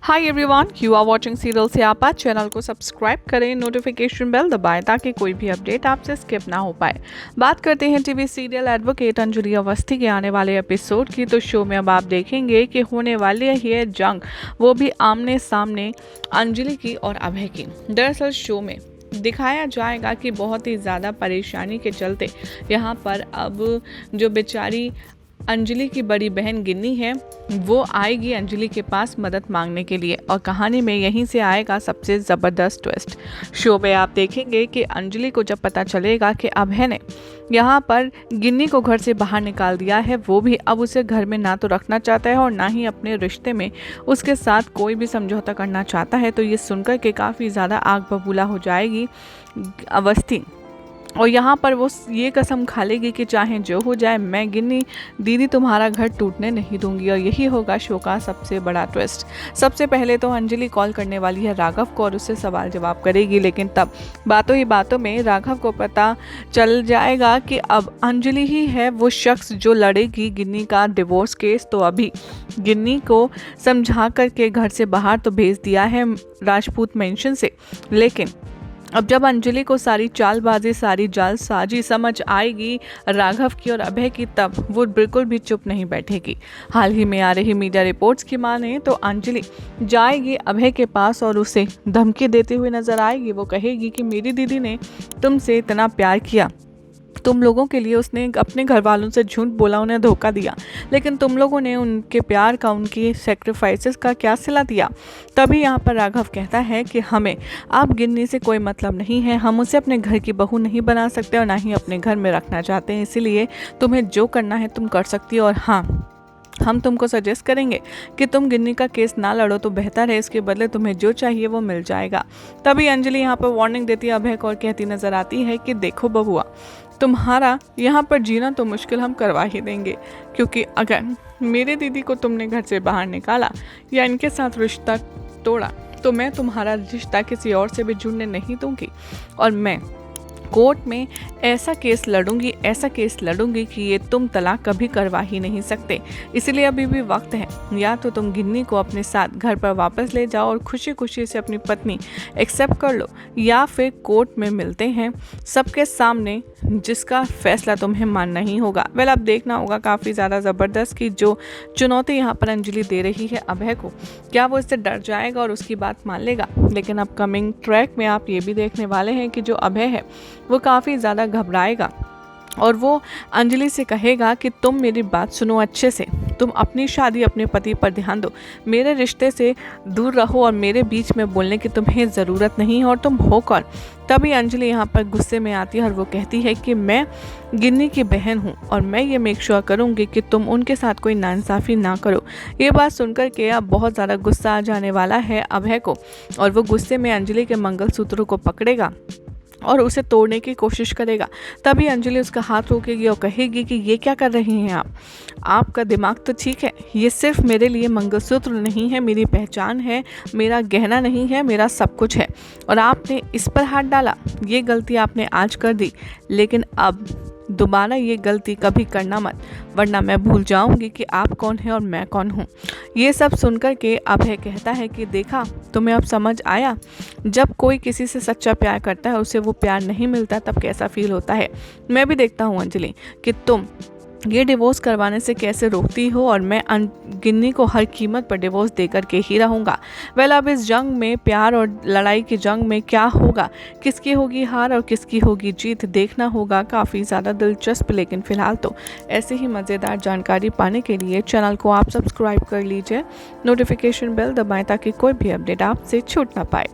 Hi everyone, you are watching serial Syapa. Channel को subscribe करें, notification bell दबाएं ताकि कोई भी अपडेट आपसे स्किप ना हो पाए। बात करते हैं TV serial advocate Anjali Awasthi के आने वाले एपिसोड की। तो शो में अब आप देखेंगे कि होने वाली है जंग, वो भी आमने सामने अंजलि की और अभय की। दरअसल शो में दिखाया जाएगा कि बहुत ही ज़्यादा परेशानी के चलते यहाँ पर अब जो बेचारी अंजलि की बड़ी बहन गिन्नी है वो आएगी अंजलि के पास मदद मांगने के लिए, और कहानी में यहीं से आएगा सबसे ज़बरदस्त ट्विस्ट। शो में आप देखेंगे कि अंजलि को जब पता चलेगा कि अभय ने यहाँ पर गिन्नी को घर से बाहर निकाल दिया है, वो भी अब उसे घर में ना तो रखना चाहता है और ना ही अपने रिश्ते में उसके साथ कोई भी समझौता करना चाहता है, तो ये सुनकर के काफ़ी ज़्यादा आग बबूला हो जाएगी अवस्थी। और यहाँ पर वो ये कसम खा लेगी कि चाहे जो हो जाए मैं गिन्नी दीदी तुम्हारा घर टूटने नहीं दूंगी। और यही होगा शो का सबसे बड़ा ट्विस्ट। सबसे पहले तो अंजलि कॉल करने वाली है राघव को और उससे सवाल जवाब करेगी, लेकिन तब बातों ही बातों में राघव को पता चल जाएगा कि अब अंजलि ही है वो शख्स जो लड़ेगी गिन्नी का डिवोर्स केस। तो अभी गिन्नी को समझा करके घर से बाहर तो भेज दिया है राजपूत मेंशन से, लेकिन अब जब अंजलि को सारी चालबाजी, सारी जालसाजी समझ आएगी राघव की और अभय की, तब वो बिल्कुल भी चुप नहीं बैठेगी। हाल ही में आ रही मीडिया रिपोर्ट्स की माने तो अंजलि जाएगी अभय के पास और उसे धमकी देते हुए नजर आएगी। वो कहेगी कि मेरी दीदी ने तुमसे इतना प्यार किया, तुम लोगों के लिए उसने अपने घर वालों से झूठ बोला, उन्हें धोखा दिया, लेकिन तुम लोगों ने उनके प्यार का, उनकी सेक्रीफाइसेस का क्या सिला दिया। तभी यहाँ पर राघव कहता है कि हमें अब गिन्नी से कोई मतलब नहीं है, हम उसे अपने घर की बहू नहीं बना सकते और ना ही अपने घर में रखना चाहते हैं, इसीलिए तुम्हें जो करना है तुम कर सकती हो। और हाँ, हम तुमको सजेस्ट करेंगे कि तुम गिन्नी का केस ना लड़ो तो बेहतर है, इसके बदले तुम्हें जो चाहिए वो मिल जाएगा। तभी अंजलि यहाँ पर वार्निंग देती है अभय को और कहती नजर आती है कि देखो बबुआ, तुम्हारा यहाँ पर जीना तो मुश्किल हम करवा ही देंगे, क्योंकि अगर मेरे दीदी को तुमने घर से बाहर निकाला या इनके साथ रिश्ता तोड़ा तो मैं तुम्हारा रिश्ता किसी और से भी जुड़ने नहीं दूंगी, और मैं कोर्ट में ऐसा केस लड़ूंगी कि ये तुम तलाक कभी करवा ही नहीं सकते। इसलिए अभी भी वक्त है, या तो तुम गिन्नी को अपने साथ घर पर वापस ले जाओ और खुशी खुशी से अपनी पत्नी एक्सेप्ट कर लो, या फिर कोर्ट में मिलते हैं सबके सामने, जिसका फैसला तुम्हें मानना ही होगा। वेल, अब देखना होगा काफ़ी ज़्यादा ज़बरदस्त कि जो चुनौती यहाँ पर अंजलि दे रही है अभय को, क्या वो इससे डर जाएगा और उसकी बात मान लेगा। लेकिन अपकमिंग ट्रैक में आप ये भी देखने वाले हैं कि जो अभय है वो काफ़ी ज़्यादा घबराएगा और वो अंजलि से कहेगा कि तुम मेरी बात सुनो अच्छे से, तुम अपनी शादी अपने पति पर ध्यान दो, मेरे रिश्ते से दूर रहो और मेरे बीच में बोलने की तुम्हें ज़रूरत नहीं है, और तुम हो कौन। तभी अंजलि यहाँ पर गुस्से में आती है और वो कहती है कि मैं गिन्नी की बहन हूँ और मैं ये मेक श्योर करूँगी कि तुम उनके साथ कोई नाइंसाफ़ी ना करो। ये बात सुनकर के अब बहुत ज़्यादा गुस्सा आ जाने वाला है अभय को, और वो गुस्से में अंजलि के मंगलसूत्र को पकड़ेगा और उसे तोड़ने की कोशिश करेगा। तभी अंजलि उसका हाथ रोकेगी और कहेगी कि ये क्या कर रही हैं आप, आपका दिमाग तो ठीक है, ये सिर्फ मेरे लिए मंगलसूत्र नहीं है, मेरी पहचान है, मेरा गहना नहीं है, मेरा सब कुछ है, और आपने इस पर हाथ डाला। ये गलती आपने आज कर दी, लेकिन अब दोबारा ये गलती कभी करना मत, वरना मैं भूल जाऊंगी कि आप कौन हैं और मैं कौन हूँ। ये सब सुनकर के अभय कहता है कि देखा, तुम्हें अब समझ आया, जब कोई किसी से सच्चा प्यार करता है उसे वो प्यार नहीं मिलता तब कैसा फील होता है। मैं भी देखता हूँ अंजलि कि तुम ये डिवोर्स करवाने से कैसे रोकती हो, और मैं गिन्नी को हर कीमत पर डिवोर्स देकर के ही रहूँगा। वेल, अब इस जंग में, प्यार और लड़ाई की जंग में क्या होगा, किसकी होगी हार और किसकी होगी जीत, देखना होगा। काफ़ी ज़्यादा दिलचस्प, लेकिन फ़िलहाल तो ऐसे ही मज़ेदार जानकारी पाने के लिए चैनल को आप सब्सक्राइब कर लीजिए, नोटिफिकेशन बेल दबाएँ ताकि कोई भी अपडेट आपसे छूट ना पाए।